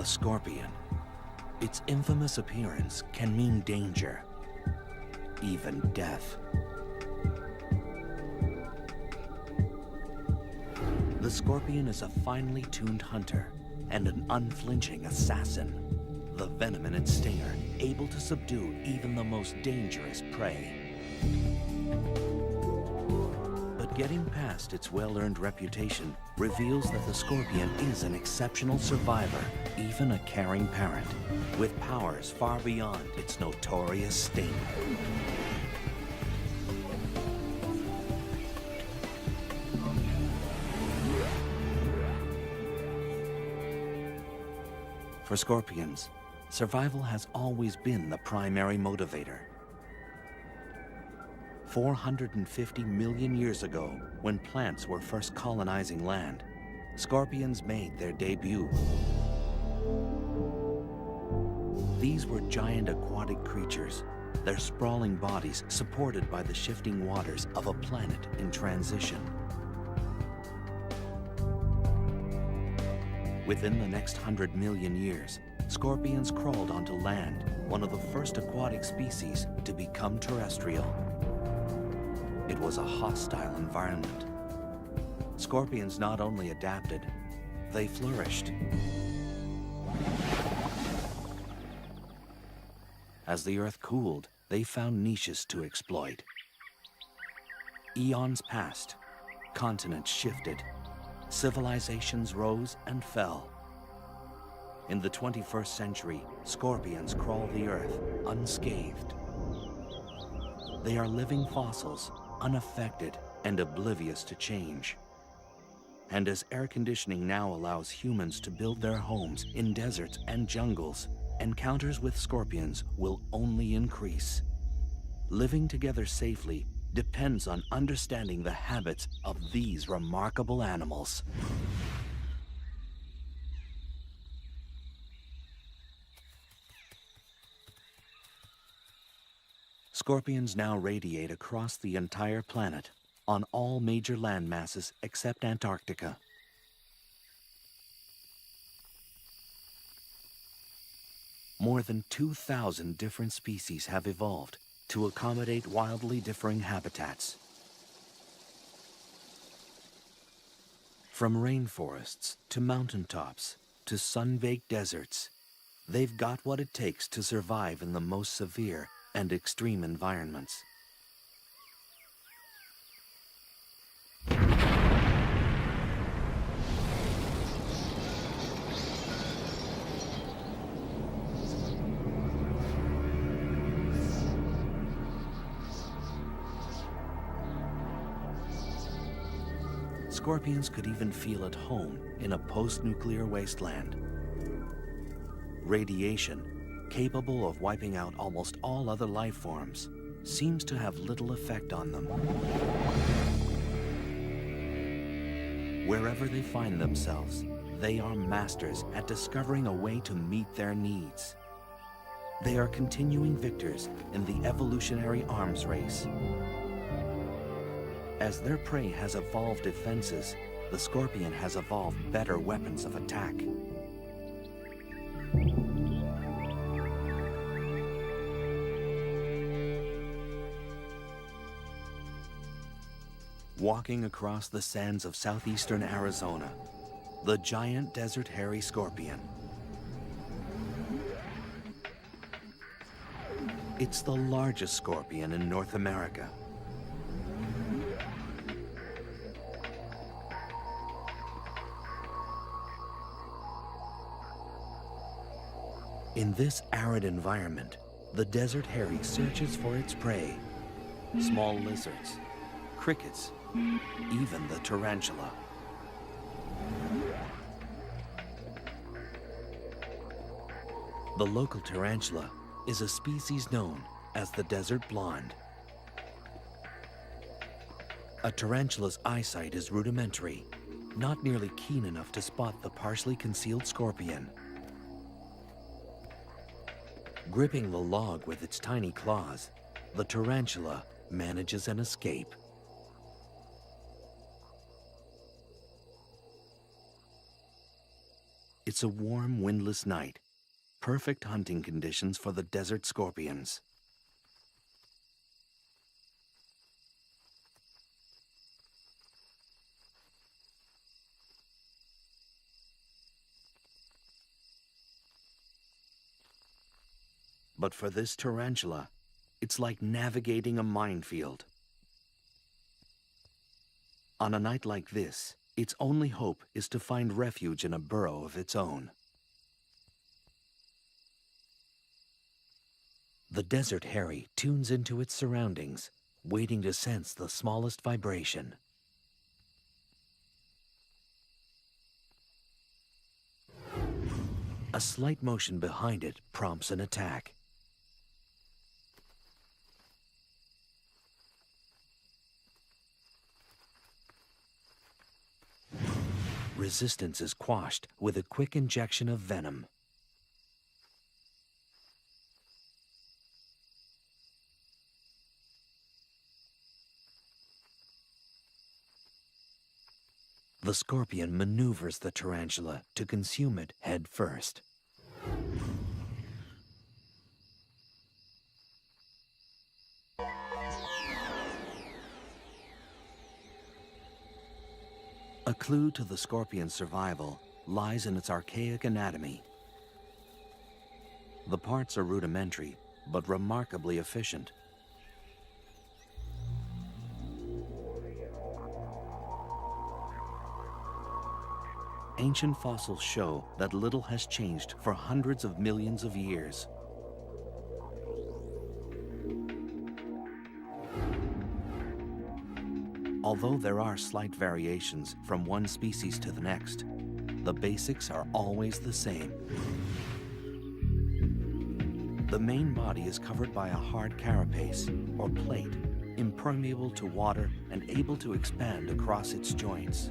The scorpion. Its infamous appearance can mean danger, even death. The scorpion is a finely tuned hunter and an unflinching assassin. The venom in its stinger able to subdue even the most dangerous prey. But getting past its well-earned reputation reveals that the scorpion is an exceptional survivor, even a caring parent, with powers far beyond its notorious sting. For scorpions, survival has always been the primary motivator. 450 million years ago, when plants were first colonizing land, scorpions made their debut. These were giant aquatic creatures, their sprawling bodies supported by the shifting waters of a planet in transition. Within the next 100 million years, scorpions crawled onto land, one of the first aquatic species to become terrestrial. It was a hostile environment. Scorpions not only adapted, they flourished. As the Earth cooled, they found niches to exploit. Eons passed, continents shifted, civilizations rose and fell. In the 21st century, scorpions crawl the Earth unscathed. They are living fossils, unaffected and oblivious to change. And as air conditioning now allows humans to build their homes in deserts and jungles, encounters with scorpions will only increase. Living together safely depends on understanding the habits of these remarkable animals. Scorpions now radiate across the entire planet, on all major land masses except Antarctica. More than 2,000 different species have evolved to accommodate wildly differing habitats. From rainforests to mountaintops to sun-baked deserts, they've got what it takes to survive in the most severe and extreme environments. Scorpions could even feel at home in a post-nuclear wasteland. Radiation, capable of wiping out almost all other life forms, seems to have little effect on them. Wherever they find themselves, they are masters at discovering a way to meet their needs. They are continuing victors in the evolutionary arms race. As their prey has evolved defenses, the scorpion has evolved better weapons of attack. Walking across the sands of southeastern Arizona, the giant desert hairy scorpion. It's the largest scorpion in North America. In this arid environment, the desert hairy searches for its prey, small lizards, crickets, even the tarantula. The local tarantula is a species known as the desert blonde. A tarantula's eyesight is rudimentary, not nearly keen enough to spot the partially concealed scorpion. Gripping the log with its tiny claws, the tarantula manages an escape. It's a warm, windless night. Perfect hunting conditions for the desert scorpions. But for this tarantula, it's like navigating a minefield. On a night like this, its only hope is to find refuge in a burrow of its own. The desert hairy tunes into its surroundings, waiting to sense the smallest vibration. A slight motion behind it prompts an attack. Resistance is quashed with a quick injection of venom. The scorpion maneuvers the tarantula to consume it head first. A clue to the scorpion's survival lies in its archaic anatomy. The parts are rudimentary, but remarkably efficient. Ancient fossils show that little has changed for hundreds of millions of years. Although there are slight variations from one species to the next, the basics are always the same. The main body is covered by a hard carapace, or plate, impermeable to water and able to expand across its joints.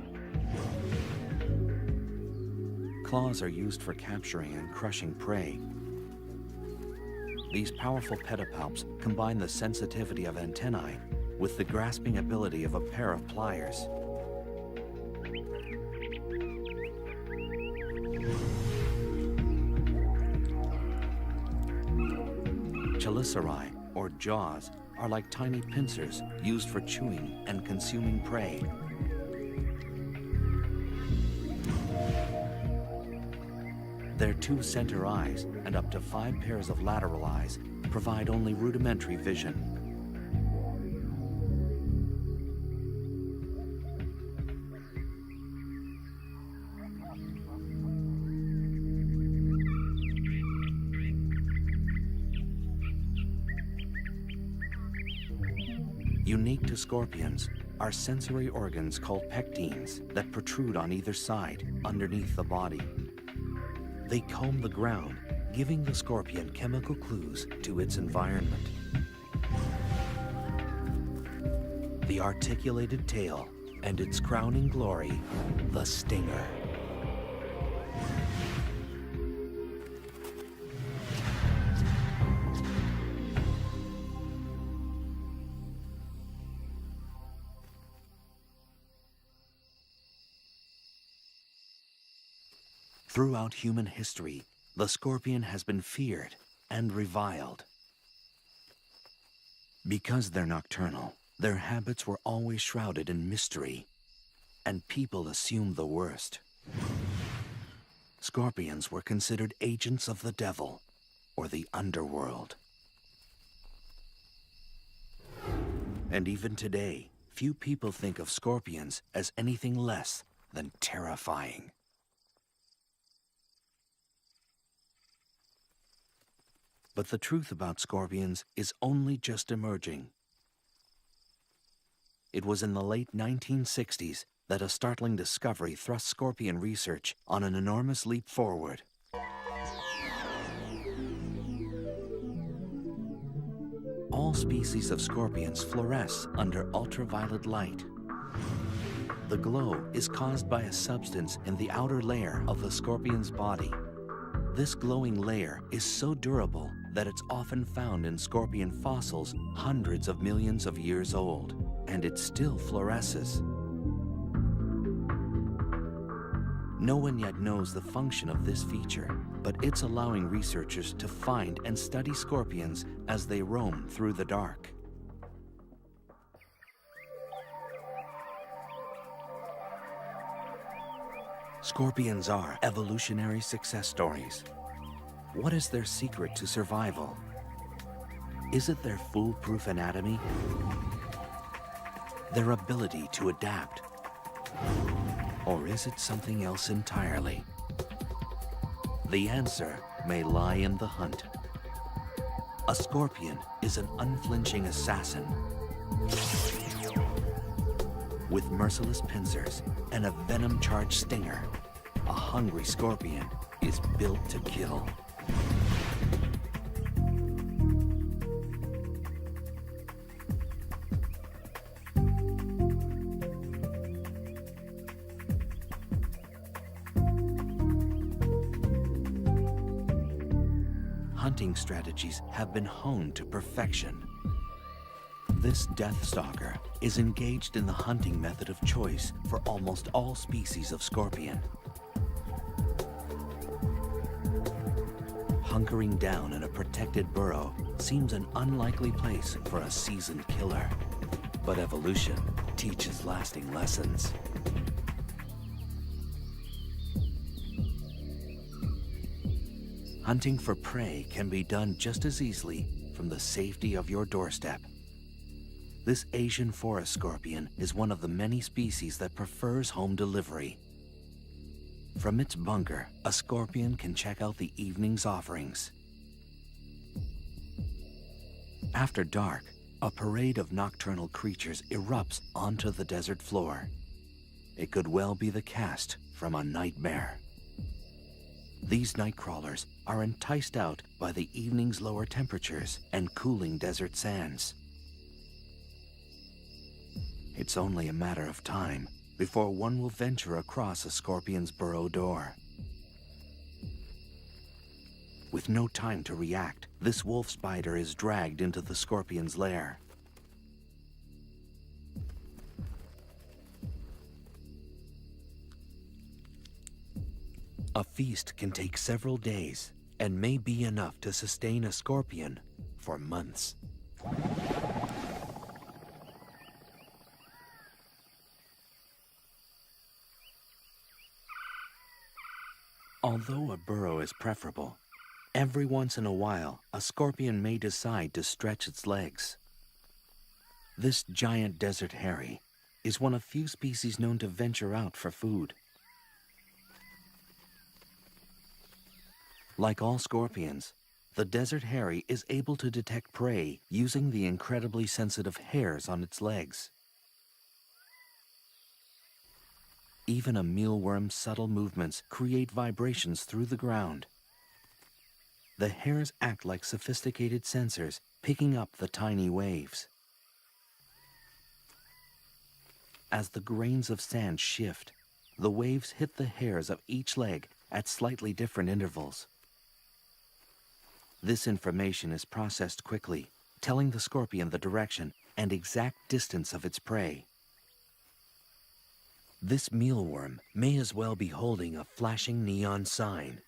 Claws are used for capturing and crushing prey. These powerful pedipalps combine the sensitivity of antennae with the grasping ability of a pair of pliers. Chelicerae, or jaws, are like tiny pincers used for chewing and consuming prey. Their 2 center eyes and up to 5 pairs of lateral eyes provide only rudimentary vision. Unique to scorpions are sensory organs called pectines that protrude on either side, underneath the body. They comb the ground, giving the scorpion chemical clues to its environment. The articulated tail, and its crowning glory, the stinger. Throughout human history, the scorpion has been feared and reviled. Because they're nocturnal, their habits were always shrouded in mystery, and people assumed the worst. Scorpions were considered agents of the devil, or the underworld. And even today, few people think of scorpions as anything less than terrifying. But the truth about scorpions is only just emerging. It was in the late 1960s that a startling discovery thrust scorpion research on an enormous leap forward. All species of scorpions fluoresce under ultraviolet light. The glow is caused by a substance in the outer layer of the scorpion's body. This glowing layer is so durable that it's often found in scorpion fossils hundreds of millions of years old, and it still fluoresces. No one yet knows the function of this feature, but it's allowing researchers to find and study scorpions as they roam through the dark. Scorpions are evolutionary success stories. What is their secret to survival? Is it their foolproof anatomy? Their ability to adapt? Or is it something else entirely? The answer may lie in the hunt. A scorpion is an unflinching assassin with merciless pincers and a venom-charged stinger. A hungry scorpion is built to kill. Hunting strategies have been honed to perfection. This death stalker is engaged in the hunting method of choice for almost all species of scorpion. Hunkering down in a protected burrow seems an unlikely place for a seasoned killer, but evolution teaches lasting lessons. Hunting for prey can be done just as easily from the safety of your doorstep. This Asian forest scorpion is one of the many species that prefers home delivery. From its bunker, a scorpion can check out the evening's offerings. After dark, a parade of nocturnal creatures erupts onto the desert floor. It could well be the cast from a nightmare. These night crawlers are enticed out by the evening's lower temperatures and cooling desert sands. It's only a matter of time before one will venture across a scorpion's burrow door. With no time to react, this wolf spider is dragged into the scorpion's lair. A feast can take several days and may be enough to sustain a scorpion for months. Although a burrow is preferable, every once in a while, a scorpion may decide to stretch its legs. This giant desert hairy is one of few species known to venture out for food. Like all scorpions, the desert hairy is able to detect prey using the incredibly sensitive hairs on its legs. Even a mealworm's subtle movements create vibrations through the ground. The hairs act like sophisticated sensors, picking up the tiny waves. As the grains of sand shift, the waves hit the hairs of each leg at slightly different intervals. This information is processed quickly, telling the scorpion the direction and exact distance of its prey. This mealworm may as well be holding a flashing neon sign.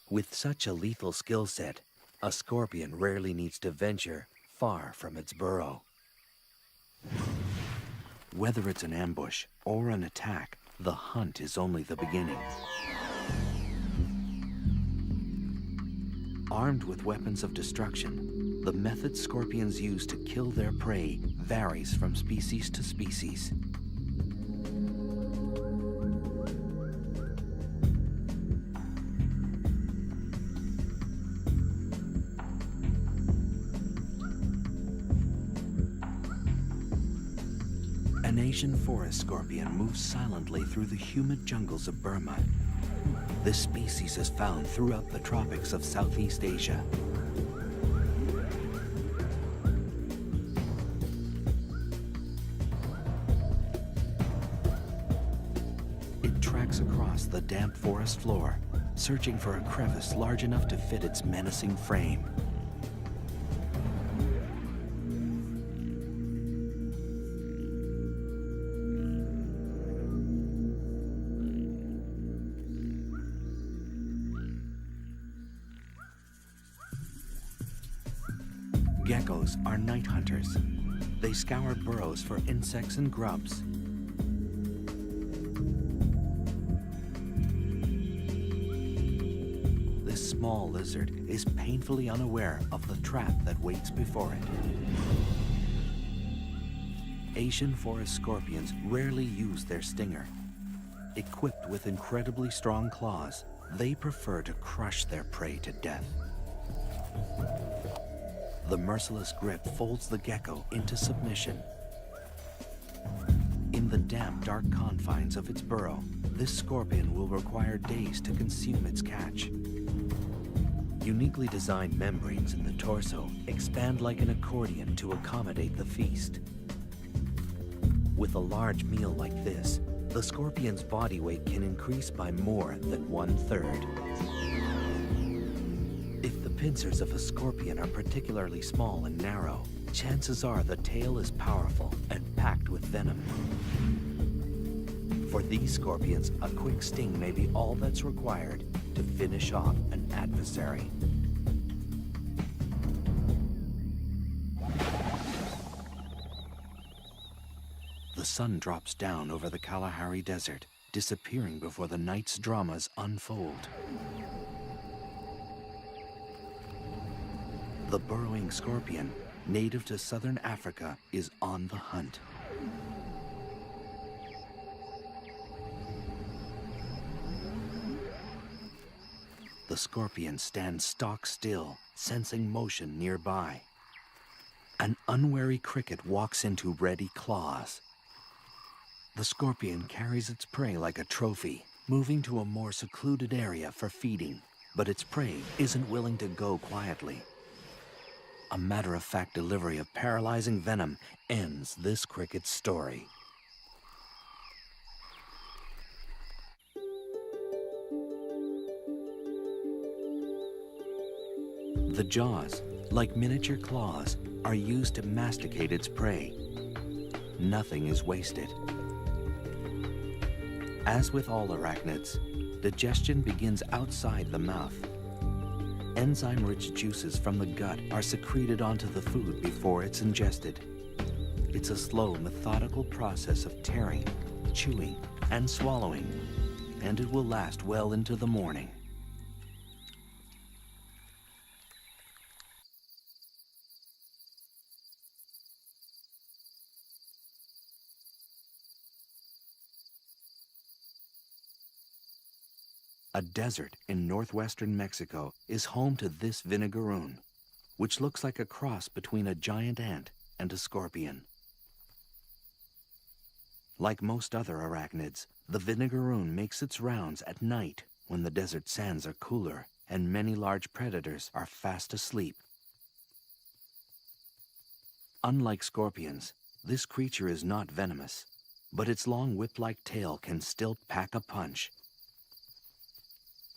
With such a lethal skill set, a scorpion rarely needs to venture far from its burrow. Whether it's an ambush or an attack, the hunt is only the beginning. Armed with weapons of destruction, the method scorpions use to kill their prey varies from species to species. An Asian forest scorpion moves silently through the humid jungles of Burma. This species is found throughout the tropics of Southeast Asia. It tracks across the damp forest floor, searching for a crevice large enough to fit its menacing frame. Geckos are night hunters. They scour burrows for insects and grubs. This small lizard is painfully unaware of the trap that waits before it. Asian forest scorpions rarely use their stinger. Equipped with incredibly strong claws, they prefer to crush their prey to death. The merciless grip folds the gecko into submission. In the damp, dark confines of its burrow, this scorpion will require days to consume its catch. Uniquely designed membranes in the torso expand like an accordion to accommodate the feast. With a large meal like this, the scorpion's body weight can increase by more than 1/3. If the pincers of a scorpion are particularly small and narrow, chances are the tail is powerful and packed with venom. For these scorpions, a quick sting may be all that's required to finish off an adversary. The sun drops down over the Kalahari Desert, disappearing before the night's dramas unfold. The burrowing scorpion, native to southern Africa, is on the hunt. The scorpion stands stock still, sensing motion nearby. An unwary cricket walks into ready claws. The scorpion carries its prey like a trophy, moving to a more secluded area for feeding, but its prey isn't willing to go quietly. A matter-of-fact delivery of paralyzing venom ends this cricket's story. The jaws, like miniature claws, are used to masticate its prey. Nothing is wasted. As with all arachnids, digestion begins outside the mouth. Enzyme-rich juices from the gut are secreted onto the food before it's ingested. It's a slow, methodical process of tearing, chewing, and swallowing, and it will last well into the morning. A desert in northwestern Mexico is home to this vinegaroon, which looks like a cross between a giant ant and a scorpion. Like most other arachnids, the vinegaroon makes its rounds at night when the desert sands are cooler and many large predators are fast asleep. Unlike scorpions, this creature is not venomous, but its long whip-like tail can still pack a punch.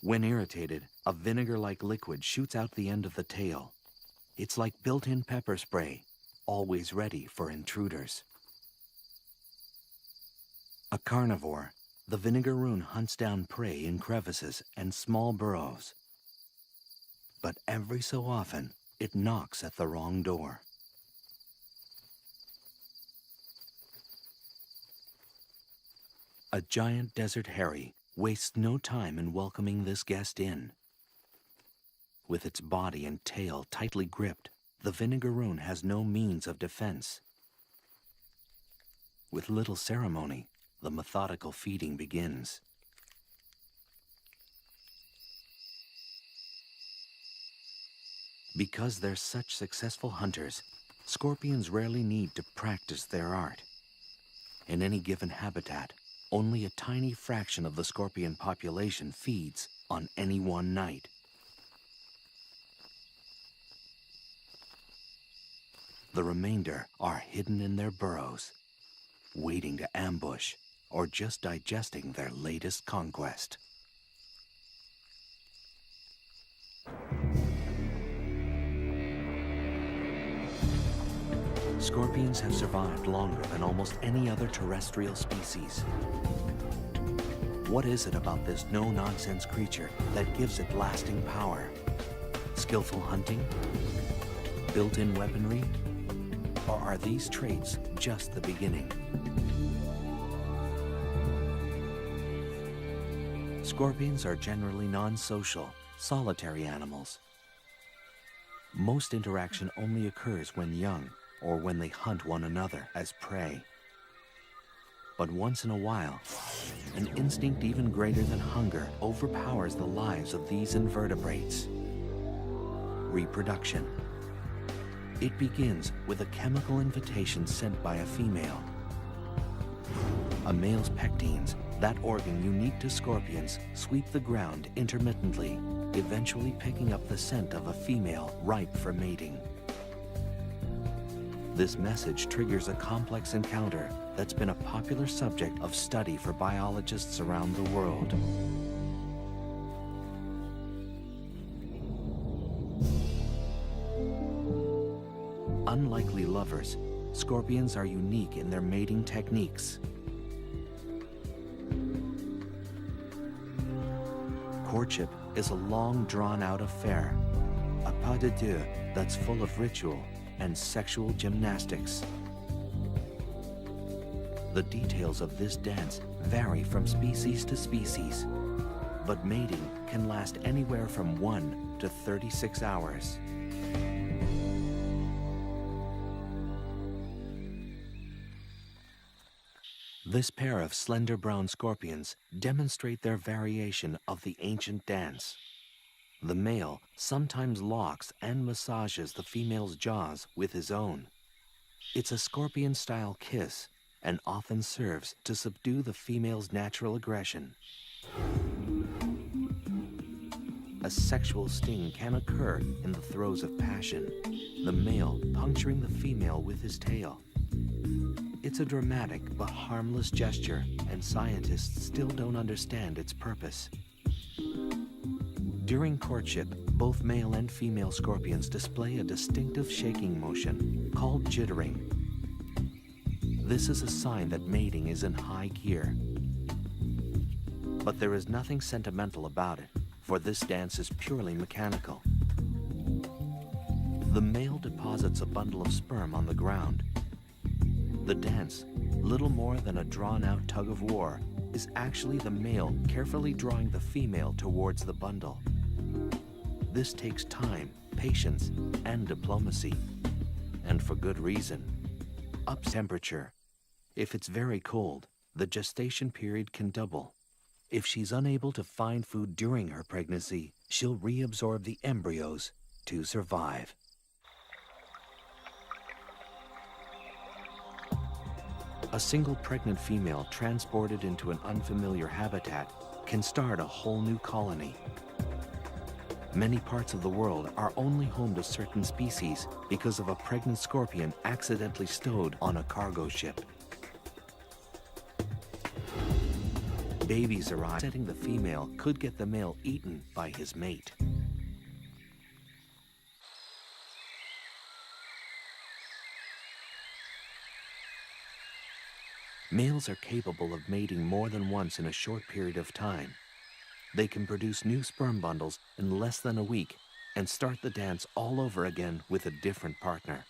When irritated, a vinegar-like liquid shoots out the end of the tail. It's like built-in pepper spray, always ready for intruders. A carnivore, the vinegaroon hunts down prey in crevices and small burrows. But every so often, it knocks at the wrong door. A giant desert hairy wastes no time in welcoming this guest in. With its body and tail tightly gripped, the vinegaroon has no means of defense. With little ceremony, the methodical feeding begins. Because they're such successful hunters, scorpions rarely need to practice their art. In any given habitat, only a tiny fraction of the scorpion population feeds on any one night. The remainder are hidden in their burrows, waiting to ambush or just digesting their latest conquest. Scorpions have survived longer than almost any other terrestrial species. What is it about this no-nonsense creature that gives it lasting power? Skillful hunting? built-in weaponry? Or are these traits just the beginning? Scorpions are generally non-social, solitary animals. Most interaction only occurs when young or when they hunt one another as prey. But once in a while, an instinct even greater than hunger overpowers the lives of these invertebrates. Reproduction. It begins with a chemical invitation sent by a female. A male's pectines, that organ unique to scorpions, sweep the ground intermittently, eventually picking up the scent of a female ripe for mating. This message triggers a complex encounter that's been a popular subject of study for biologists around the world. Unlikely lovers, scorpions are unique in their mating techniques. Courtship is a long, drawn-out affair, a pas de deux that's full of ritual and sexual gymnastics. The details of this dance vary from species to species, but mating can last anywhere from 1 to 36 hours. This pair of slender brown scorpions demonstrate their variation of the ancient dance. The male sometimes locks and massages the female's jaws with his own. It's a scorpion-style kiss and often serves to subdue the female's natural aggression. A sexual sting can occur in the throes of passion, the male puncturing the female with his tail. It's a dramatic but harmless gesture, and scientists still don't understand its purpose. During courtship, both male and female scorpions display a distinctive shaking motion called jittering. This is a sign that mating is in high gear. But there is nothing sentimental about it, for this dance is purely mechanical. The male deposits a bundle of sperm on the ground. The dance, little more than a drawn-out tug-of-war, is actually the male carefully drawing the female towards the bundle. This takes time, patience, and diplomacy. And for good reason. Up temperature. If it's very cold, the gestation period can double. If she's unable to find food during her pregnancy, she'll reabsorb the embryos to survive. A single pregnant female transported into an unfamiliar habitat can start a whole new colony. Many parts of the world are only home to certain species because of a pregnant scorpion accidentally stowed on a cargo ship. Babies arrive, setting the female could get the male eaten by his mate. Males are capable of mating more than once in a short period of time. They can produce new sperm bundles in less than a week and start the dance all over again with a different partner.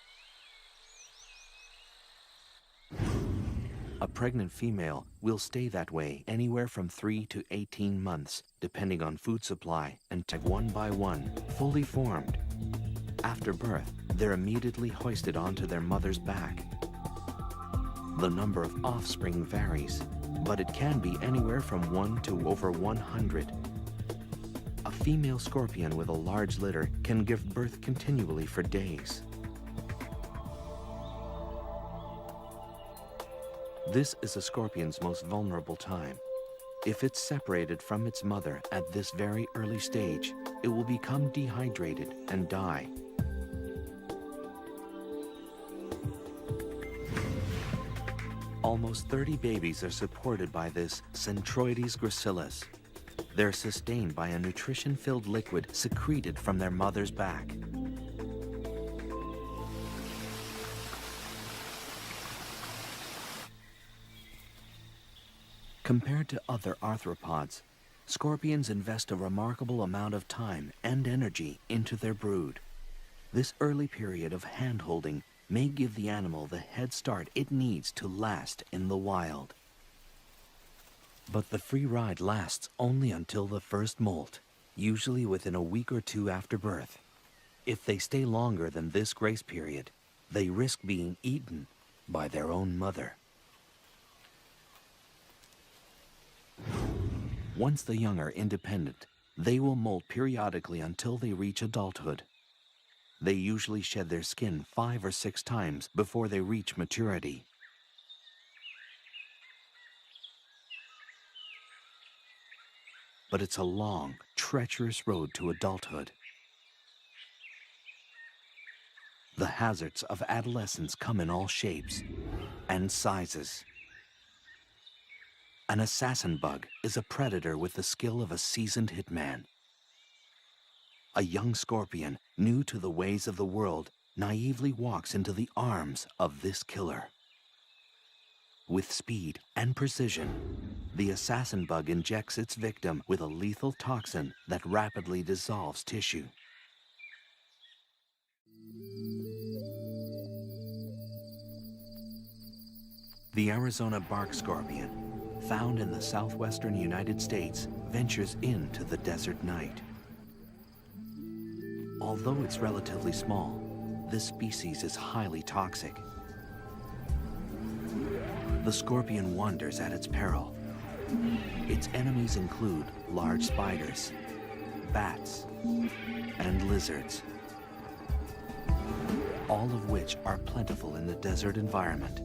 A pregnant female will stay that way anywhere from 3 to 18 months, depending on food supply, and tag one by one, fully formed. After birth, they're immediately hoisted onto their mother's back. The number of offspring varies, but it can be anywhere from 1 to over 100. A female scorpion with a large litter can give birth continually for days. This is a scorpion's most vulnerable time. If it's separated from its mother at this very early stage, it will become dehydrated and die. Almost 30 babies are supported by this Centroides gracilis. They're sustained by a nutrition-filled liquid secreted from their mother's back. Compared to other arthropods, scorpions invest a remarkable amount of time and energy into their brood. This early period of hand-holding may give the animal the head start it needs to last in the wild. But the free ride lasts only until the first molt, usually within a week or two after birth. If they stay longer than this grace period, they risk being eaten by their own mother. Once the young are independent, they will molt periodically until they reach adulthood. They usually shed their skin 5 or 6 times before they reach maturity. But it's a long, treacherous road to adulthood. The hazards of adolescence come in all shapes and sizes. An assassin bug is a predator with the skill of a seasoned hitman. A young scorpion, new to the ways of the world, naively walks into the arms of this killer. With speed and precision, the assassin bug injects its victim with a lethal toxin that rapidly dissolves tissue. The Arizona bark scorpion, found in the southwestern United States, ventures into the desert night. Although it's relatively small, this species is highly toxic. The scorpion wanders at its peril. Its enemies include large spiders, bats, and lizards, all of which are plentiful in the desert environment.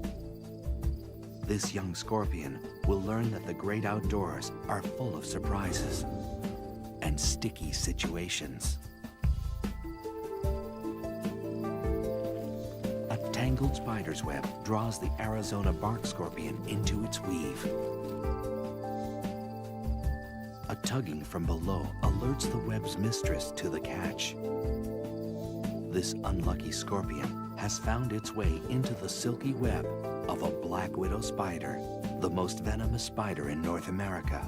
This young scorpion will learn that the great outdoors are full of surprises and sticky situations. A tangled spider's web draws the Arizona bark scorpion into its weave. A tugging from below alerts the web's mistress to the catch. This unlucky scorpion has found its way into the silky web of a black widow spider, the most venomous spider in North America.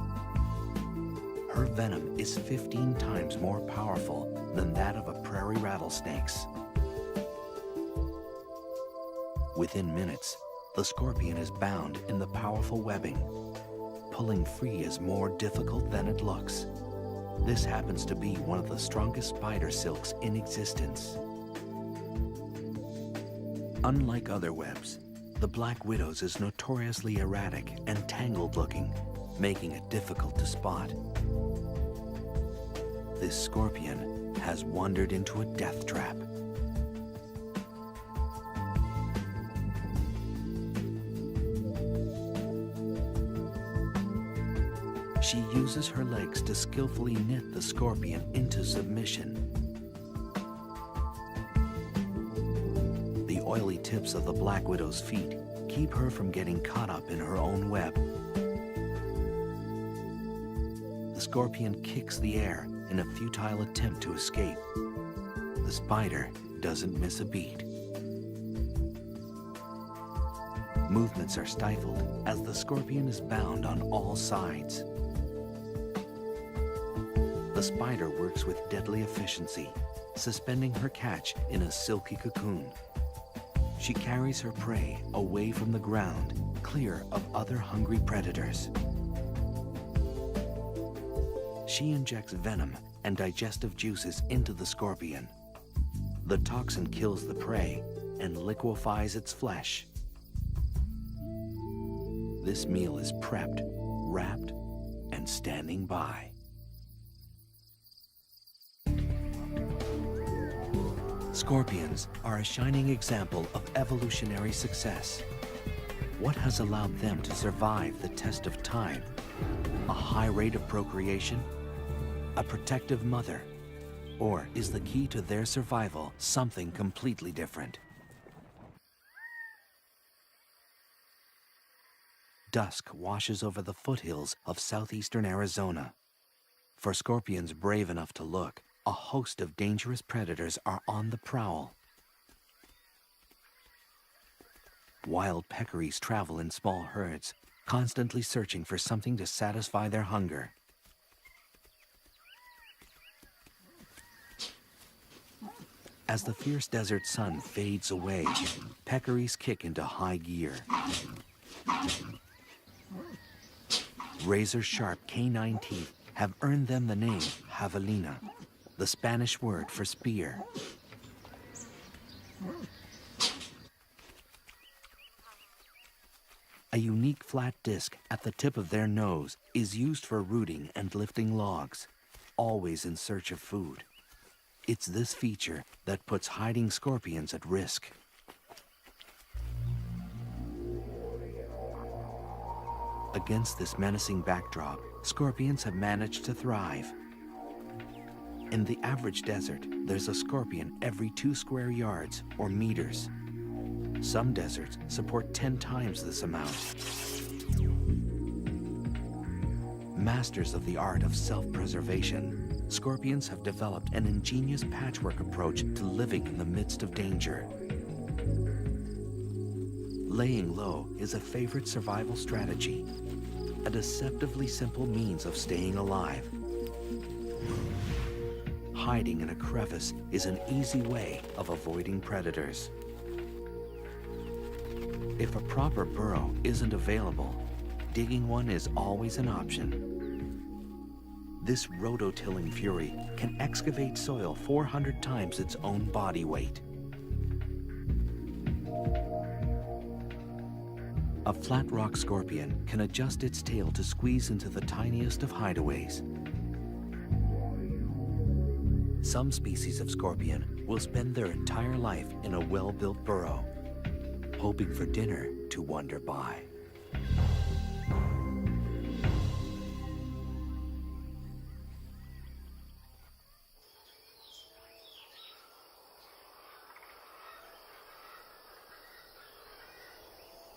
Her venom is 15 times more powerful than that of a prairie rattlesnake's. Within minutes, the scorpion is bound in the powerful webbing. Pulling free is more difficult than it looks. This happens to be one of the strongest spider silks in existence. Unlike other webs, the black widow's is notoriously erratic and tangled-looking, making it difficult to spot. This scorpion has wandered into a death trap. She uses her legs to skillfully knit the scorpion into submission. The oily tips of the black widow's feet keep her from getting caught up in her own web. The scorpion kicks the air in a futile attempt to escape. The spider doesn't miss a beat. Movements are stifled as the scorpion is bound on all sides. The spider works with deadly efficiency, suspending her catch in a silky cocoon. She carries her prey away from the ground, clear of other hungry predators. She injects venom and digestive juices into the scorpion. The toxin kills the prey and liquefies its flesh. This meal is prepped, wrapped, and standing by. Scorpions are a shining example of evolutionary success. What has allowed them to survive the test of time? A high rate of procreation? A protective mother? Or is the key to their survival something completely different? Dusk washes over the foothills of southeastern Arizona. For scorpions brave enough to look, a host of dangerous predators are on the prowl. Wild peccaries travel in small herds, constantly searching for something to satisfy their hunger. As the fierce desert sun fades away, peccaries kick into high gear. Razor-sharp canine teeth have earned them the name javelina, the Spanish word for spear. A unique flat disc at the tip of their nose is used for rooting and lifting logs, always in search of food. It's this feature that puts hiding scorpions at risk. Against this menacing backdrop, scorpions have managed to thrive. In the average desert, there's a scorpion every 2 square yards or meters. Some deserts support 10 times this amount. Masters of the art of self-preservation, scorpions have developed an ingenious patchwork approach to living in the midst of danger. Laying low is a favorite survival strategy, a deceptively simple means of staying alive. Hiding in a crevice is an easy way of avoiding predators. If a proper burrow isn't available, digging one is always an option. This rototilling fury can excavate soil 400 times its own body weight. A flat rock scorpion can adjust its tail to squeeze into the tiniest of hideaways. Some species of scorpion will spend their entire life in a well-built burrow, hoping for dinner to wander by.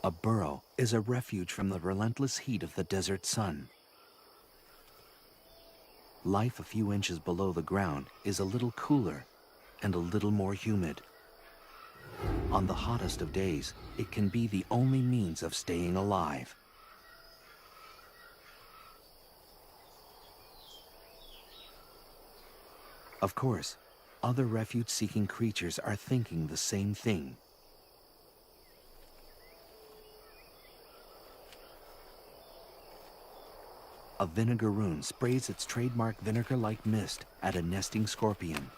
A burrow is a refuge from the relentless heat of the desert sun. Life a few inches below the ground is a little cooler and a little more humid. On the hottest of days, it can be the only means of staying alive. Of course, other refuge-seeking creatures are thinking the same thing. A vinegaroon sprays its trademark vinegar-like mist at a nesting scorpion.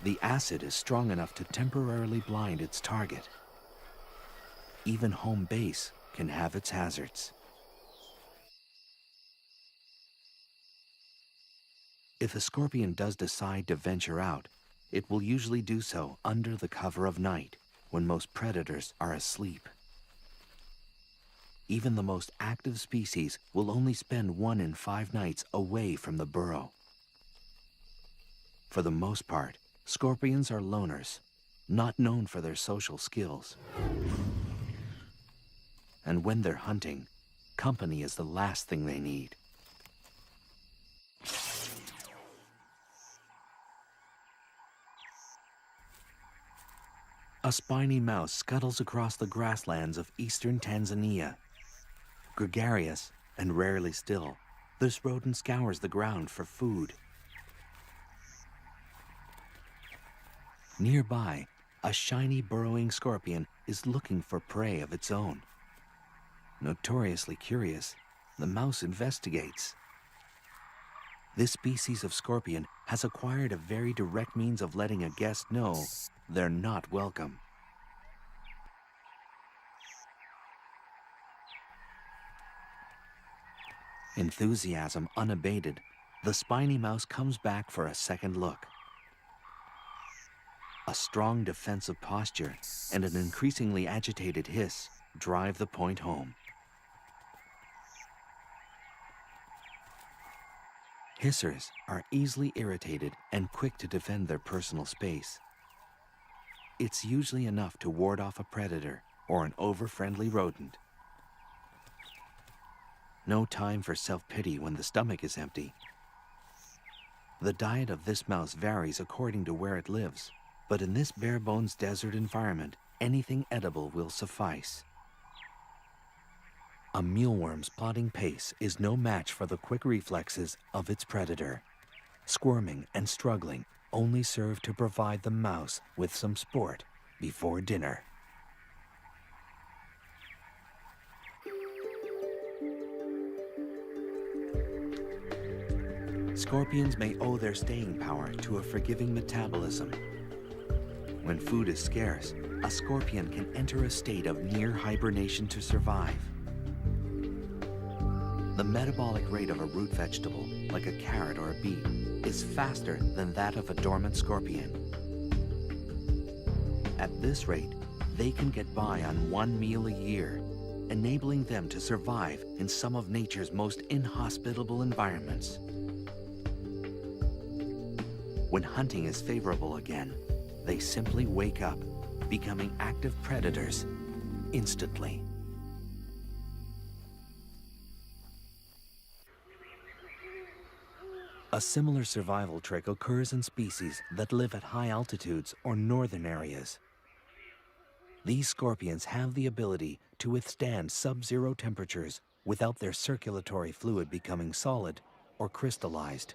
The acid is strong enough to temporarily blind its target. Even home base can have its hazards. If a scorpion does decide to venture out, it will usually do so under the cover of night, when most predators are asleep. Even the most active species will only spend 1 in 5 nights away from the burrow. For the most part, scorpions are loners, not known for their social skills. And when they're hunting, company is the last thing they need. A spiny mouse scuttles across the grasslands of eastern Tanzania. Gregarious and rarely still, this rodent scours the ground for food. Nearby, a shiny burrowing scorpion is looking for prey of its own. Notoriously curious, the mouse investigates. This species of scorpion has acquired a very direct means of letting a guest know they're not welcome. Enthusiasm unabated, the spiny mouse comes back for a second look. A strong defensive posture and an increasingly agitated hiss drive the point home. Hissers are easily irritated and quick to defend their personal space. It's usually enough to ward off a predator or an over-friendly rodent. No time for self-pity when the stomach is empty. The diet of this mouse varies according to where it lives, but in this bare-bones desert environment, anything edible will suffice. A mealworm's plodding pace is no match for the quick reflexes of its predator. Squirming and struggling, only serve to provide the mouse with some sport before dinner. Scorpions may owe their staying power to a forgiving metabolism. When food is scarce, a scorpion can enter a state of near hibernation to survive. The metabolic rate of a root vegetable, like a carrot or a beet, is faster than that of a dormant scorpion. At this rate, they can get by on one meal a year, enabling them to survive in some of nature's most inhospitable environments. When hunting is favorable again, they simply wake up, becoming active predators instantly. A similar survival trick occurs in species that live at high altitudes or northern areas. These scorpions have the ability to withstand sub-zero temperatures without their circulatory fluid becoming solid or crystallized.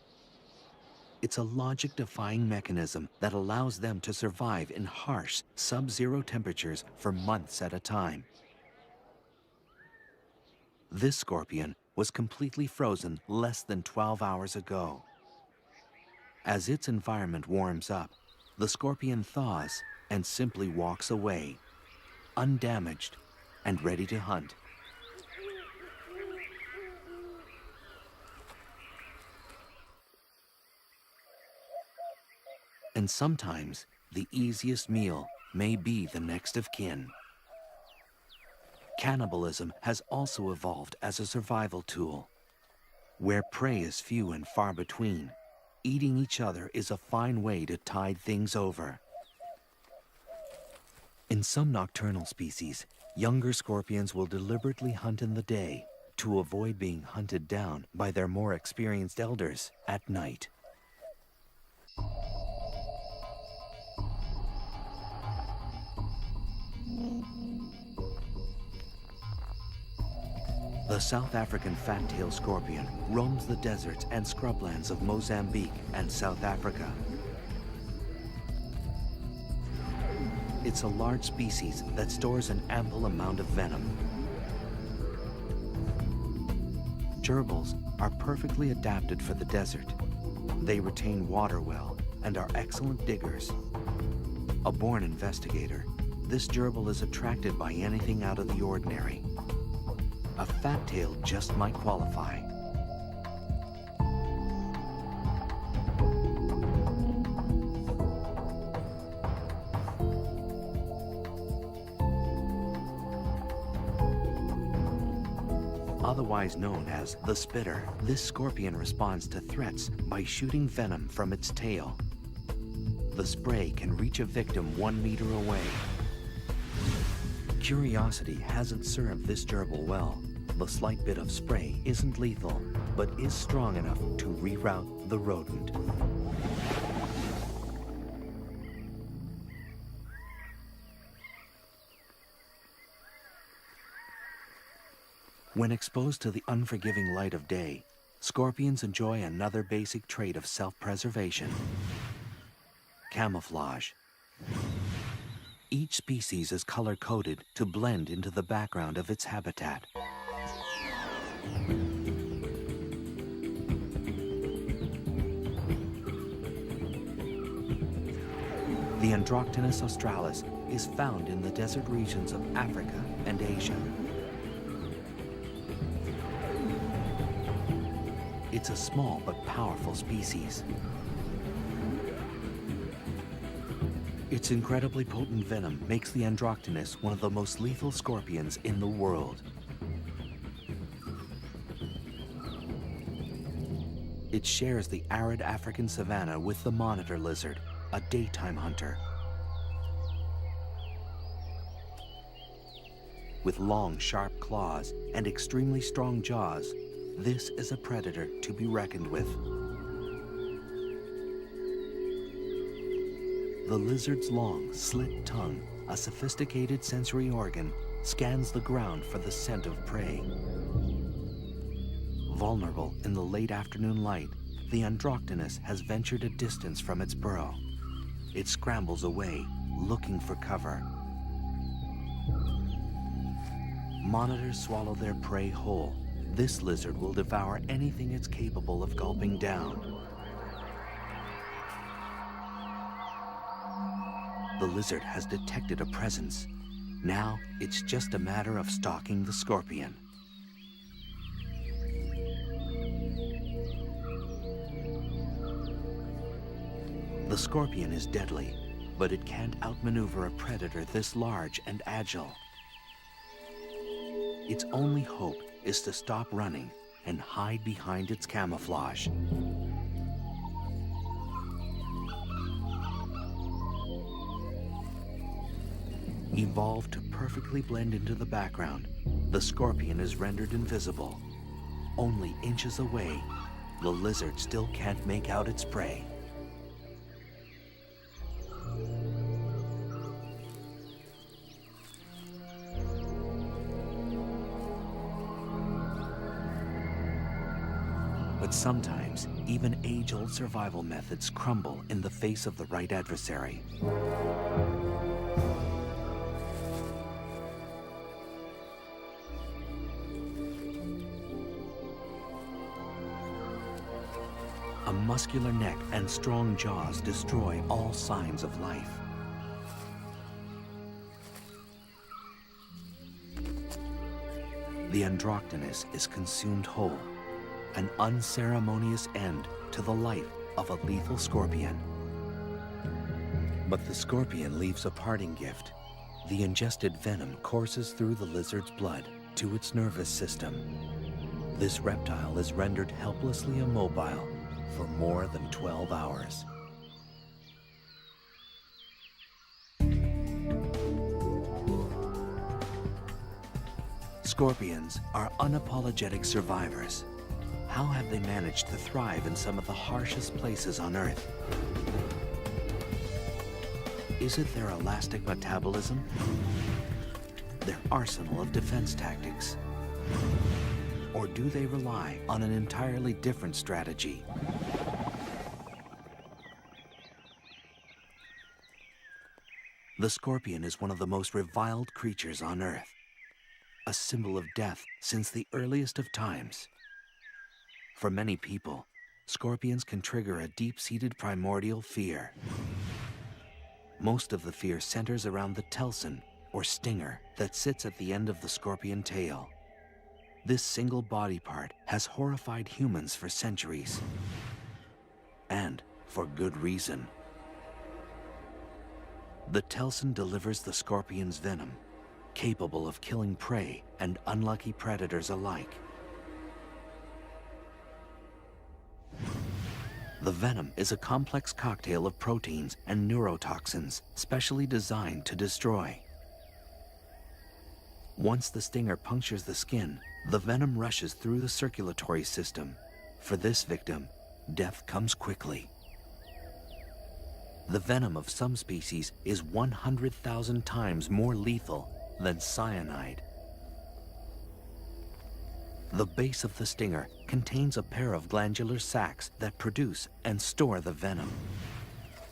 It's a logic-defying mechanism that allows them to survive in harsh, sub-zero temperatures for months at a time. This scorpion was completely frozen less than 12 hours ago. As its environment warms up, the scorpion thaws and simply walks away, undamaged and ready to hunt. And sometimes, the easiest meal may be the next of kin. Cannibalism has also evolved as a survival tool. Where prey is few and far between, eating each other is a fine way to tide things over. In some nocturnal species, younger scorpions will deliberately hunt in the day to avoid being hunted down by their more experienced elders at night. The South African fat-tailed scorpion roams the deserts and scrublands of Mozambique and South Africa. It's a large species that stores an ample amount of venom. Gerbils are perfectly adapted for the desert. They retain water well and are excellent diggers. A born investigator, this gerbil is attracted by anything out of the ordinary. A fat tail just might qualify. Otherwise known as the spitter, this scorpion responds to threats by shooting venom from its tail. The spray can reach a victim 1 meter away. Curiosity hasn't served this gerbil well. The slight bit of spray isn't lethal, but is strong enough to reroute the rodent. When exposed to the unforgiving light of day, scorpions enjoy another basic trait of self-preservation: camouflage. Each species is color-coded to blend into the background of its habitat. The Androctonus australis is found in the desert regions of Africa and Asia. It's a small but powerful species. Its incredibly potent venom makes the Androctonus one of the most lethal scorpions in the world. It shares the arid African savanna with the monitor lizard, a daytime hunter. With long, sharp claws and extremely strong jaws, this is a predator to be reckoned with. The lizard's long, slit tongue, a sophisticated sensory organ, scans the ground for the scent of prey. Vulnerable in the late afternoon light, the Androctonus has ventured a distance from its burrow. It scrambles away, looking for cover. Monitors swallow their prey whole. This lizard will devour anything it's capable of gulping down. The lizard has detected a presence. Now it's just a matter of stalking the scorpion. The scorpion is deadly, but it can't outmaneuver a predator this large and agile. Its only hope is to stop running and hide behind its camouflage. Evolved to perfectly blend into the background, the scorpion is rendered invisible. Only inches away, the lizard still can't make out its prey. But sometimes, even age-old survival methods crumble in the face of the right adversary. A muscular neck and strong jaws destroy all signs of life. The Androctonus is consumed whole, an unceremonious end to the life of a lethal scorpion. But the scorpion leaves a parting gift. The ingested venom courses through the lizard's blood to its nervous system. This reptile is rendered helplessly immobile for more than 12 hours. Scorpions are unapologetic survivors. How have they managed to thrive in some of the harshest places on Earth? Is it their elastic metabolism? Their arsenal of defense tactics? Or do they rely on an entirely different strategy? The scorpion is one of the most reviled creatures on Earth, a symbol of death since the earliest of times. For many people, scorpions can trigger a deep-seated primordial fear. Most of the fear centers around the telson, or stinger, that sits at the end of the scorpion tail. This single body part has horrified humans for centuries. And for good reason. The telson delivers the scorpion's venom, capable of killing prey and unlucky predators alike. The venom is a complex cocktail of proteins and neurotoxins specially designed to destroy. Once the stinger punctures the skin, the venom rushes through the circulatory system. For this victim, death comes quickly. The venom of some species is 100,000 times more lethal than cyanide. The base of the stinger contains a pair of glandular sacs that produce and store the venom.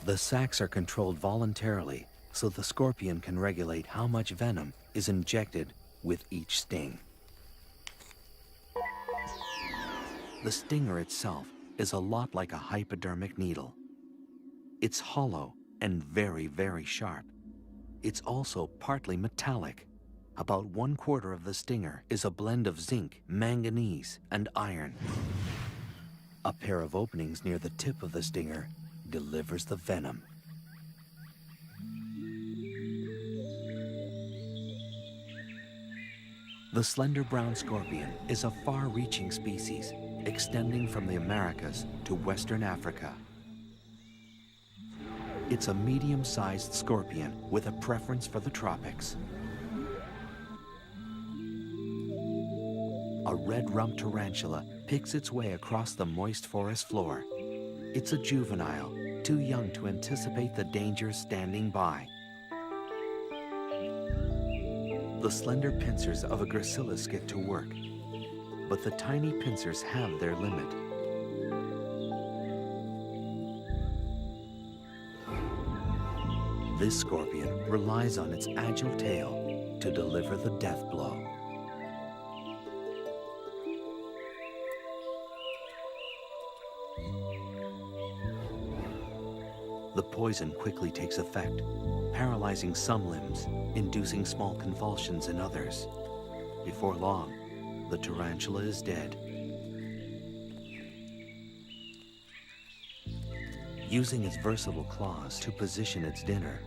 The sacs are controlled voluntarily, so the scorpion can regulate how much venom is injected with each sting. The stinger itself is a lot like a hypodermic needle. It's hollow and very, very sharp. It's also partly metallic. About 1/4 of the stinger is a blend of zinc, manganese, and iron. A pair of openings near the tip of the stinger delivers the venom. The slender brown scorpion is a far-reaching species, extending from the Americas to Western Africa. It's a medium-sized scorpion with a preference for the tropics. A red-rumped tarantula picks its way across the moist forest floor. It's a juvenile, too young to anticipate the dangers standing by. The slender pincers of a gracilis get to work, but the tiny pincers have their limit. This scorpion relies on its agile tail to deliver the death blow. The poison quickly takes effect, paralyzing some limbs, inducing small convulsions in others. Before long, the tarantula is dead. Using its versatile claws to position its dinner,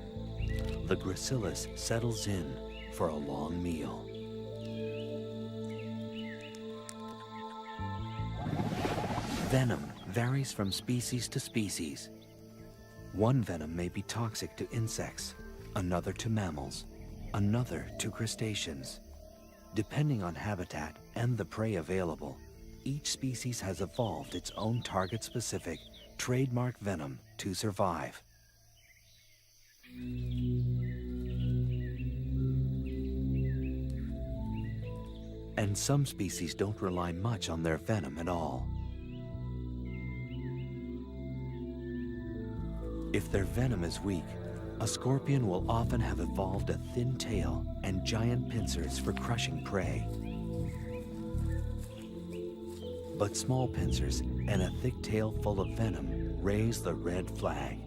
the gracilis settles in for a long meal. Venom varies from species to species. One venom may be toxic to insects, another to mammals, another to crustaceans. Depending on habitat and the prey available, each species has evolved its own target-specific, trademark venom to survive. And some species don't rely much on their venom at all. If their venom is weak, a scorpion will often have evolved a thin tail and giant pincers for crushing prey. But small pincers and a thick tail full of venom raise the red flag.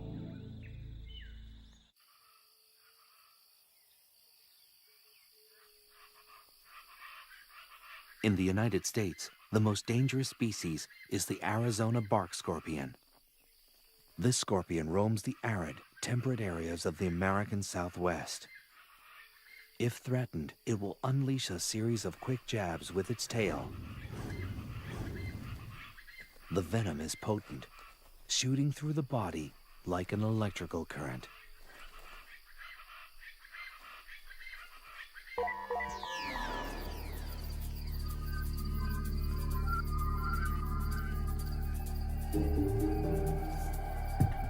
In the United States, the most dangerous species is the Arizona bark scorpion. This scorpion roams the arid, temperate areas of the American Southwest. If threatened, it will unleash a series of quick jabs with its tail. The venom is potent, shooting through the body like an electrical current.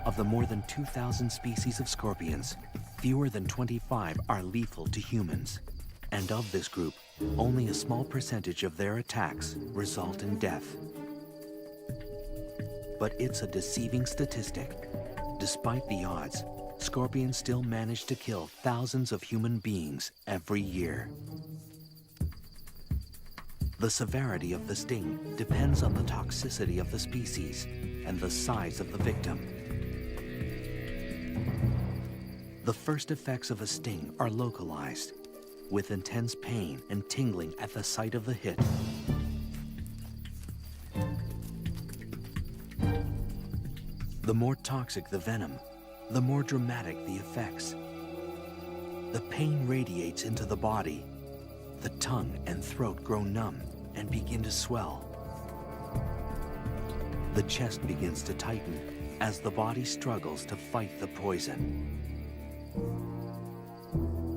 Of the more than 2,000 species of scorpions, fewer than 25 are lethal to humans. And of this group, only a small percentage of their attacks result in death. But it's a deceiving statistic. Despite the odds, scorpions still manage to kill thousands of human beings every year. The severity of the sting depends on the toxicity of the species and the size of the victim. The first effects of a sting are localized, with intense pain and tingling at the site of the hit. The more toxic the venom, the more dramatic the effects. The pain radiates into the body. The tongue and throat grow numb and begin to swell. The chest begins to tighten as the body struggles to fight the poison.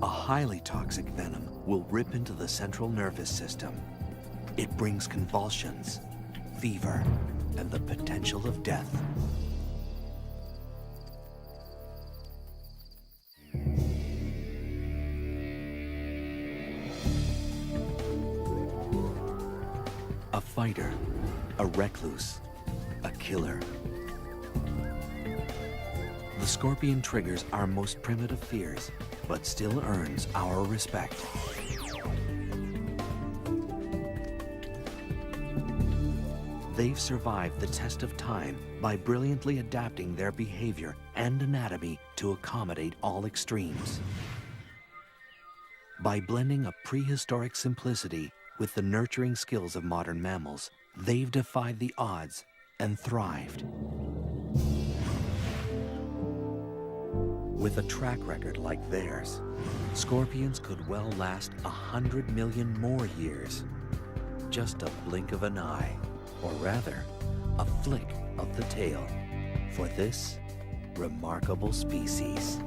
A highly toxic venom will rip into the central nervous system. It brings convulsions, fever, and the potential of death. A fighter, a recluse, a killer. The scorpion triggers our most primitive fears, but still earns our respect. They've survived the test of time by brilliantly adapting their behavior and anatomy to accommodate all extremes. By blending a prehistoric simplicity with the nurturing skills of modern mammals, they've defied the odds and thrived. With a track record like theirs, scorpions could well last 100 million more years. Just a blink of an eye, or rather, a flick of the tail for this remarkable species.